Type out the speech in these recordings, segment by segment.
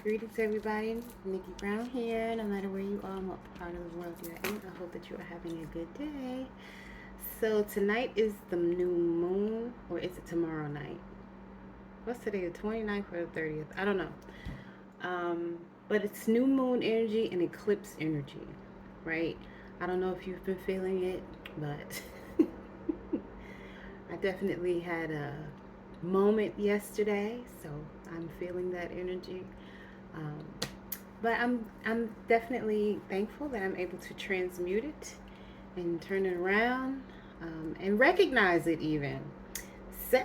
Greetings, everybody. Nikki Brown here. No matter where you are and what part of the world you're in, I hope that you are having a good day. So tonight is the new moon, or is it tomorrow night? What's today, the 29th or the 30th? I don't know. But it's new moon energy and eclipse energy, right? I don't know if you've been feeling it, but I definitely had a moment yesterday, so I'm feeling that energy. Um, but I'm definitely thankful that I'm able to transmute it and turn it around, and recognize it even. So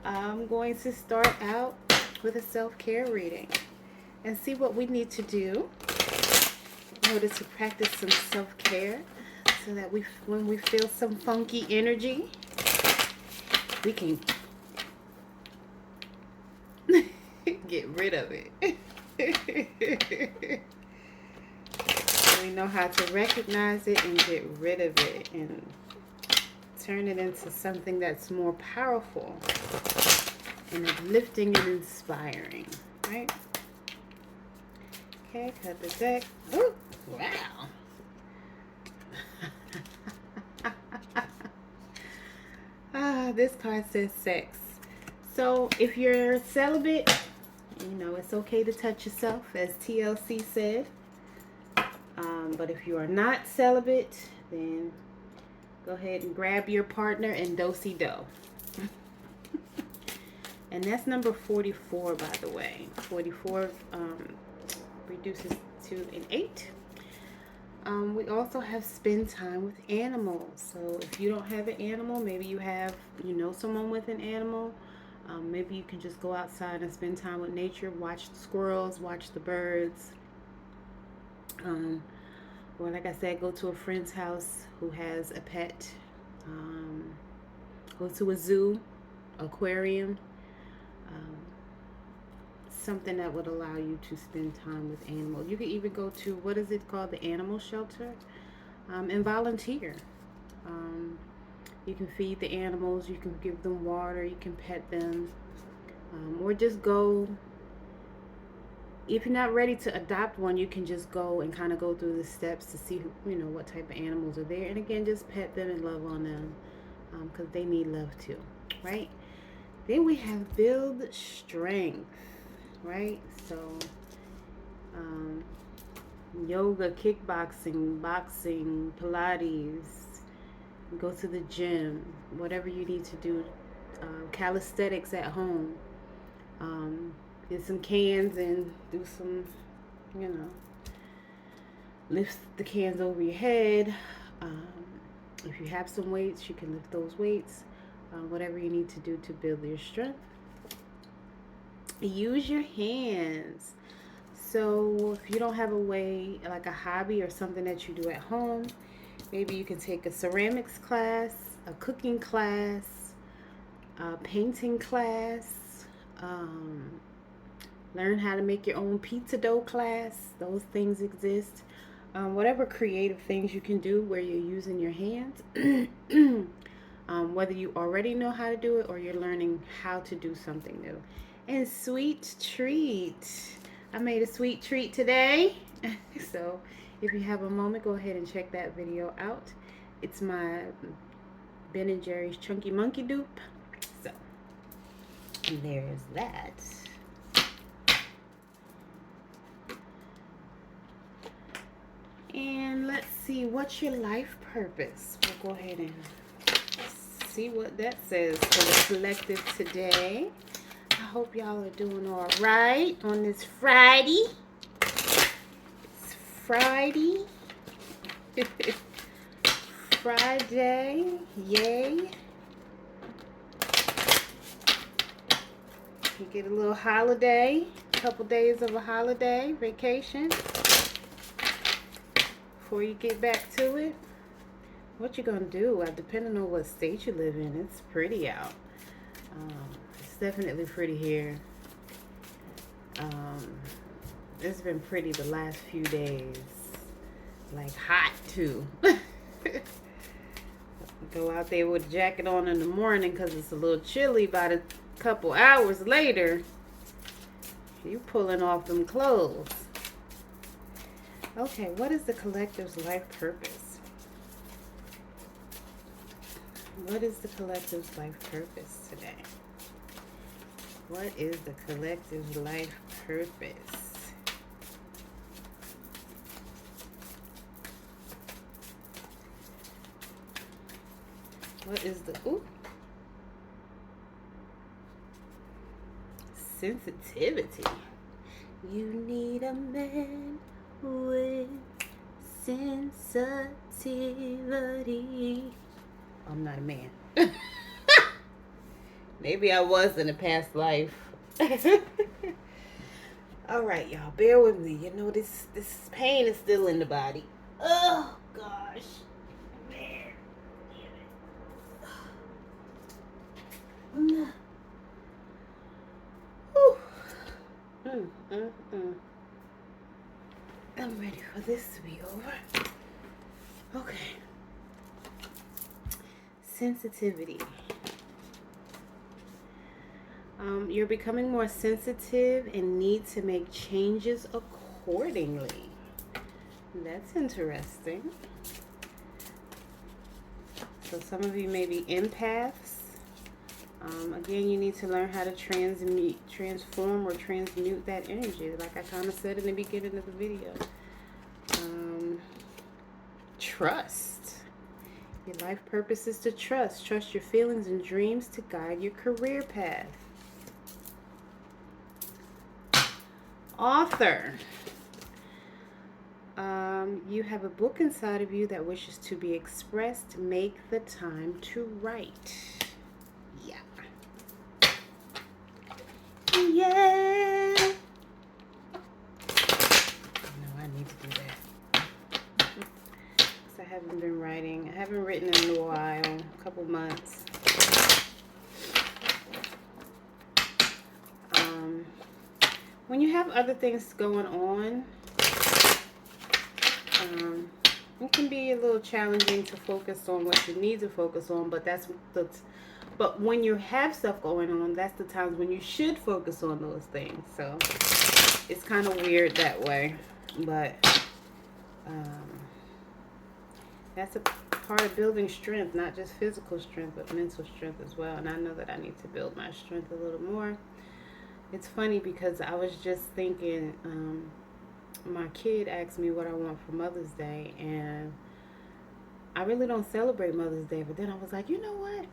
I'm going to start out with a self-care reading and see what we need to do in order to practice some self-care so that when we feel some funky energy, we can get rid of it. We know how to recognize it and get rid of it and turn it into something that's more powerful and uplifting and inspiring, right? Okay, cut the deck. Ooh, wow. This card says sex. So if you're celibate, you know, it's okay to touch yourself, as TLC said. But if you are not celibate, then go ahead and grab your partner and do-si-do. And that's number 44, by the way. 44 reduces to an 8. We also have spend time with animals. So if you don't have an animal, maybe you know someone with an animal. Maybe you can just go outside and spend time with nature, watch the squirrels, watch the birds. Or like I said, go to a friend's house who has a pet. Go to a zoo, aquarium. Something that would allow you to spend time with animals. You could even go to, what is it called, the animal shelter, and volunteer. You can feed the animals, you can give them water, you can pet them, or just go. If you're not ready to adopt one, you can just go and kind of go through the steps to see what type of animals are there, and again, just pet them and love on them, because they need love too, right? Then we have build strength, right? So yoga, kickboxing, boxing, Pilates, go to the gym, whatever you need to do, calisthenics at home, get some cans and do some, lift the cans over your head. If you have some weights, you can lift those weights. Whatever you need to do to build your strength. Use your hands. So if you don't have a way, like a hobby or something that you do at home, maybe you can take a ceramics class, a cooking class, a painting class, learn how to make your own pizza dough class. Those things exist. Whatever creative things you can do where you're using your hands. Whether you already know how to do it or you're learning how to do something new. And sweet treat. I made a sweet treat today. So if you have a moment, go ahead and check that video out. It's my Ben & Jerry's Chunky Monkey dupe. So there's that. And let's see, what's your life purpose? We'll go ahead and see what that says for the collective today. I hope y'all are doing all right on this Friday. It's Friday. Friday. Yay. You get a little holiday, a couple days of a holiday, vacation. Before you get back to it, what you gonna do? Depending on what state you live in, it's pretty out. It's definitely pretty here. It's been pretty the last few days. Like hot too. Go out there with a jacket on in the morning because it's a little chilly. By the couple hours later, you pulling off them clothes. Okay, what is the collective's life purpose? What is the collective's life purpose today? What is the collective's life purpose? What is the sensitivity? You need a man with sensitivity. I'm not a man. Maybe I was in a past life. All right, y'all, bear with me. You know, this pain is still in the body. Oh gosh, man, damn it. I'm ready for this to be over. Okay. Sensitivity. You're becoming more sensitive and need to make changes accordingly. That's interesting. So some of you may be empaths. Again, you need to learn how to transform or transmute that energy, like I kind of said in the beginning of the video. Trust. Your life purpose is to trust. Trust your feelings and dreams to guide your career path. Author. You have a book inside of you that wishes to be expressed. Make the time to write. Yeah. Yeah. No, I need to do that. Because I haven't been writing. I haven't written in a while, a couple months. When you have other things going on, it can be a little challenging to focus on what you need to focus on, but but when you have stuff going on, that's the times when you should focus on those things. So it's kind of weird that way, but that's a part of building strength, not just physical strength, but mental strength as well. And I know that I need to build my strength a little more. It's funny because I was just thinking, my kid asked me what I want for Mother's Day, and I really don't celebrate Mother's Day, but then I was like, you know what?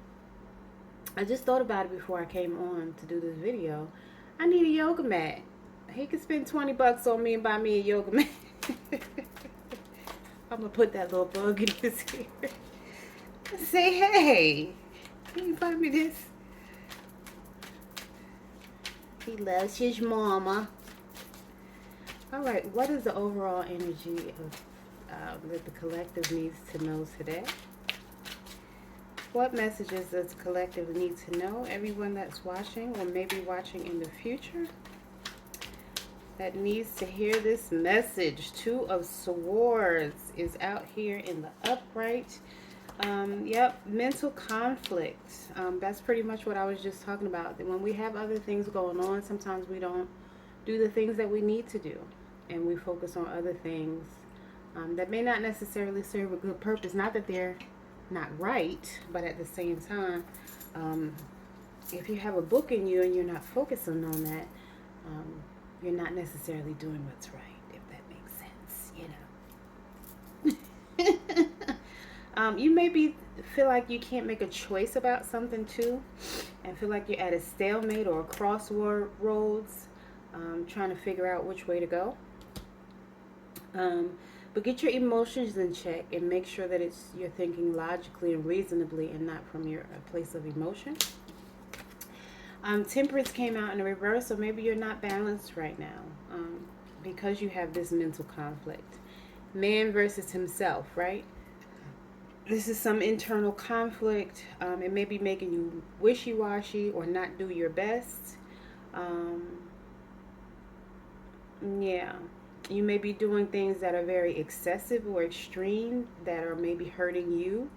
I just thought about it before I came on to do this video. I need a yoga mat. He could spend 20 bucks on me and buy me a yoga mat. I'm going to put that little bug in his ear. Say, hey, can you buy me this? He loves his mama. All right, what is the overall energy of that the collective needs to know today? What messages does the collective need to know? Everyone that's watching or maybe watching in the future that needs to hear this message. Two of Swords is out here in the upright. Yep, mental conflict. That's pretty much what I was just talking about. When we have other things going on, sometimes we don't do the things that we need to do, and we focus on other things that may not necessarily serve a good purpose. Not that they're not right, but at the same time, if you have a book in you and you're not focusing on that, you're not necessarily doing what's right, if that makes sense, you know. You maybe feel like you can't make a choice about something too, and feel like you're at a stalemate or a crossroads, trying to figure out which way to go. But get your emotions in check and make sure that you're thinking logically and reasonably and not from your place of emotion. Temperance came out in the reverse, so maybe you're not balanced right now because you have this mental conflict. Man versus himself, right? This is some internal conflict. It may be making you wishy-washy or not do your best. Yeah. You may be doing things that are very excessive or extreme that are maybe hurting you.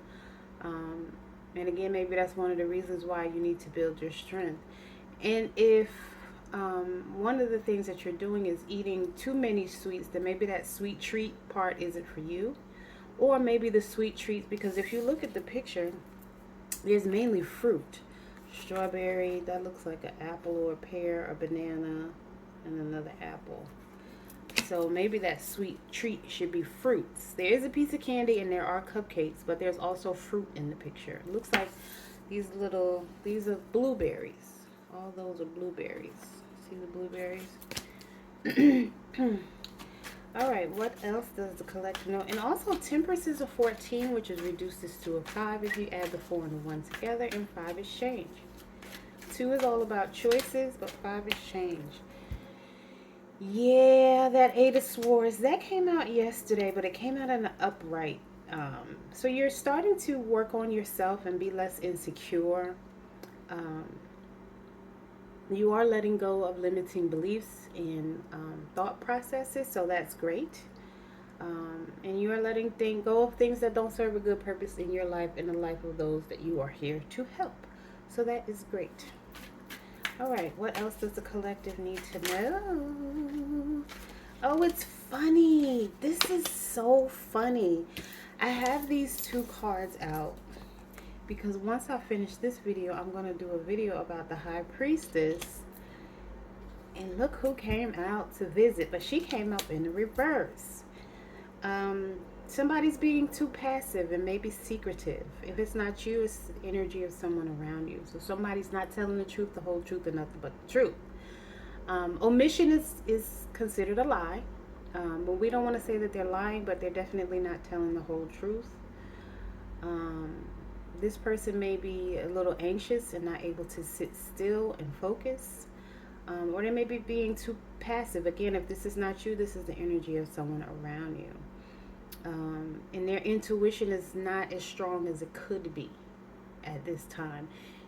And again, maybe that's one of the reasons why you need to build your strength. And if one of the things that you're doing is eating too many sweets, then maybe that sweet treat part isn't for you. Or maybe the sweet treats, because if you look at the picture, there's mainly fruit. Strawberry, that looks like an apple or a pear, a banana, and another apple. So maybe that sweet treat should be fruits. There is a piece of candy and there are cupcakes, but there's also fruit in the picture. It looks like these are blueberries. All those are blueberries. See the blueberries? All right, what else does the collector know? And also, Temperance is a 14, which is reduces to a 5 if you add the 4 and the 1 together, and 5 is change. 2 is all about choices, but 5 is change. Yeah, that 8 of Swords, that came out yesterday, but it came out in the upright. So you're starting to work on yourself and be less insecure. You are letting go of limiting beliefs and thought processes, so that's great. And you are letting go of things that don't serve a good purpose in your life and the life of those that you are here to help. So that is great. All right, what else does the collective need to know? Oh, it's funny. This is so funny. I have these 2 cards out because once I finish this video, I'm going to do a video about the High Priestess. And look who came out to visit, but she came up in the reverse. Somebody's being too passive and maybe secretive. If it's not you, it's the energy of someone around you. So somebody's not telling the truth, the whole truth, and nothing but the truth. Omission is considered a lie. But we don't want to say that they're lying, but they're definitely not telling the whole truth. This person may be a little anxious and not able to sit still and focus. Or they may be being too passive. Again, if this is not you, this is the energy of someone around you. And their intuition is not as strong as it could be at this time.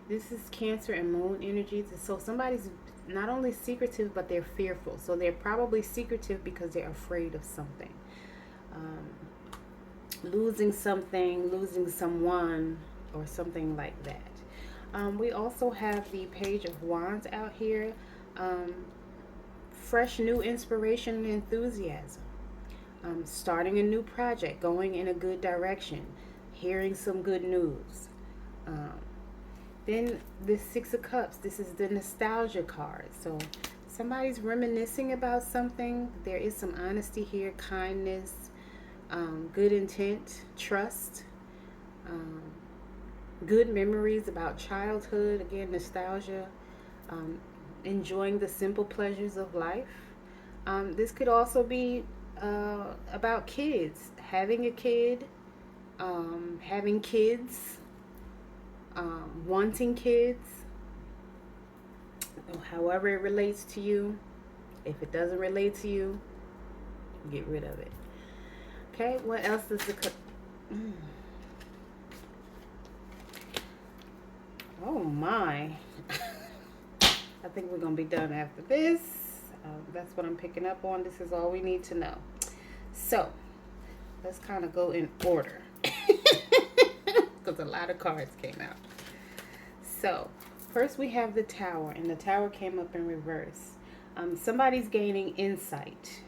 This is Cancer and Moon energies. So somebody's not only secretive, but they're fearful. So they're probably secretive because they're afraid of something. Losing something, losing someone, or something like that. We also have the Page of Wands out here. Fresh new inspiration and enthusiasm. Starting a new project, going in a good direction, hearing some good news. Then the 6 of Cups, this is the nostalgia card. So somebody's reminiscing about something. There is some honesty here, kindness, good intent, trust, good memories about childhood. Again, nostalgia, enjoying the simple pleasures of life. This could also be about kids, having a kid, having kids, wanting kids, however it relates to you. If it doesn't relate to you, get rid of it. Okay, what else does the oh my. I think we're going to be done after this. That's what I'm picking up on. This is all we need to know. So, let's kind of go in order. Because a lot of cards came out. So, first we have the Tower. And the Tower came up in reverse. Somebody's gaining insight.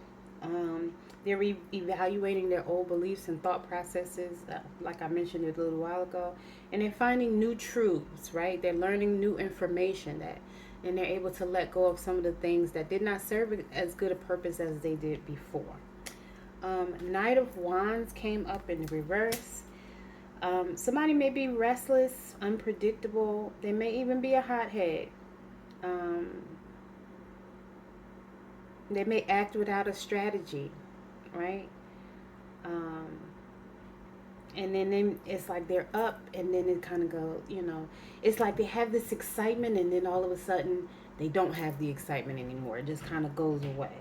They're evaluating their old beliefs and thought processes, like I mentioned a little while ago. And they're finding new truths, right? They're learning new information and they're able to let go of some of the things that did not serve as good a purpose as they did before. Knight of Wands came up in reverse. Somebody may be restless, unpredictable. They may even be a hothead. They may act without a strategy, right? And then it's like they're up and then it kind of go, it's like they have this excitement and then all of a sudden they don't have the excitement anymore. It just kind of goes away.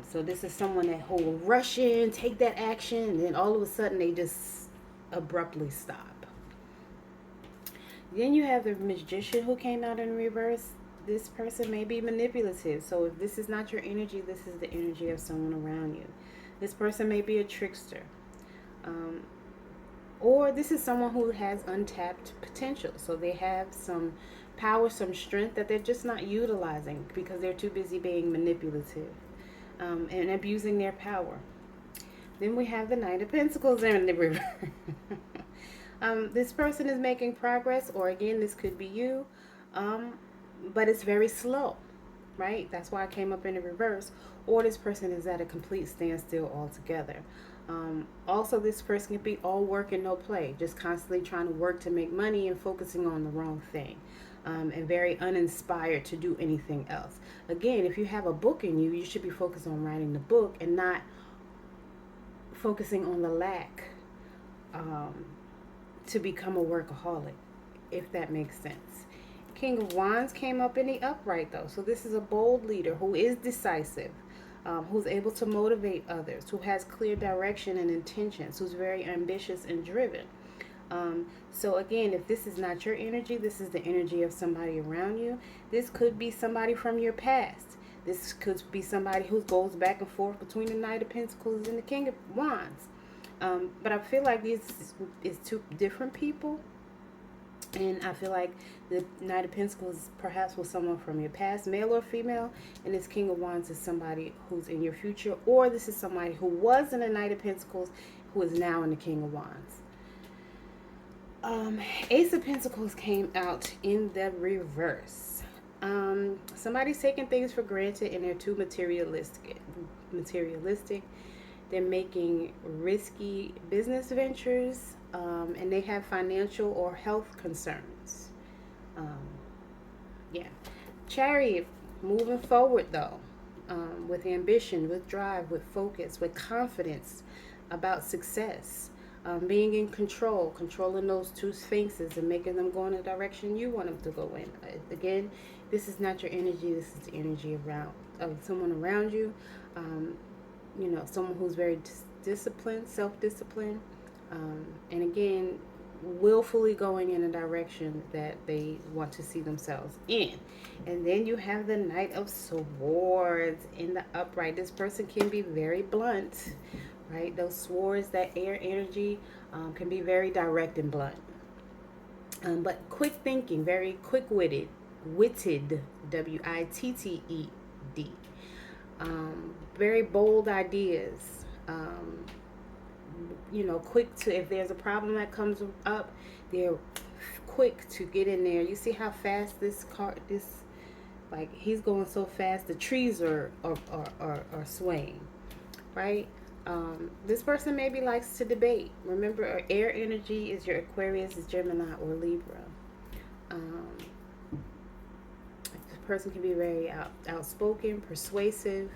So this is someone that will rush in, take that action, and then all of a sudden they just abruptly stop. Then you have the Magician who came out in reverse. This person may be manipulative. So if this is not your energy, this is the energy of someone around you. This person may be a trickster. Or this is someone who has untapped potential. So they have some power, some strength that they're just not utilizing because they're too busy being manipulative and abusing their power. Then we have the Knight of Pentacles in the reverse. This person is making progress, or again, this could be you, but it's very slow, right? That's why I came up in the reverse. Or this person is at a complete standstill altogether. Also, this person can be all work and no play, just constantly trying to work to make money and focusing on the wrong thing, and very uninspired to do anything else. Again, if you have a book in you, you should be focused on writing the book and not focusing on the lack to become a workaholic, if that makes sense. King of Wands came up in the upright, though. So this is a bold leader who is decisive, who's able to motivate others, who has clear direction and intentions, who's very ambitious and driven. So again, if this is not your energy, this is the energy of somebody around you. This could be somebody from your past. This could be somebody who goes back and forth between the Knight of Pentacles and the King of Wands. But I feel like these is two different people. And I feel like the Knight of Pentacles perhaps was someone from your past, male or female. And this King of Wands is somebody who's in your future. Or this is somebody who was in the Knight of Pentacles who is now in the King of Wands. Ace of Pentacles came out in the reverse. Somebody's taking things for granted and they're too materialistic. They're making risky business ventures, and they have financial or health concerns. Yeah. Chariot, moving forward though, with ambition, with drive, with focus, with confidence about success. Being in control, controlling those two sphinxes and making them go in the direction you want them to go in. Again, this is not your energy. This is the energy of someone around you. You know, someone who's very disciplined, self-disciplined, and again, willfully going in a direction that they want to see themselves in. And then you have the Knight of Swords in the upright. This person can be very blunt. Right, those swords, that air energy, can be very direct and blunt. But quick thinking, very quick-witted, W-I-T-T-E-D. Very bold ideas. You know, quick to, if there's a problem that comes up, they're quick to get in there. You see how fast like he's going so fast, the trees are swaying, right? This person maybe likes to debate. Remember, air energy is your Aquarius, is Gemini, or Libra. This person can be very outspoken, persuasive.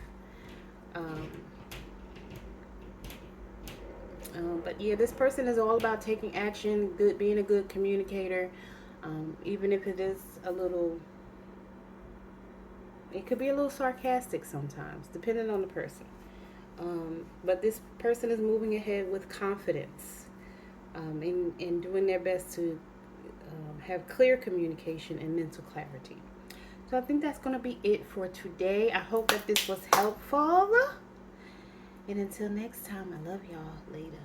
But yeah, this person is all about taking action, being a good communicator, even if it is a little, it could be a little sarcastic sometimes, depending on the person. But this person is moving ahead with confidence, and doing their best to have clear communication and mental clarity. So I think that's going to be it for today. I hope that this was helpful. And until next time, I love y'all. Later.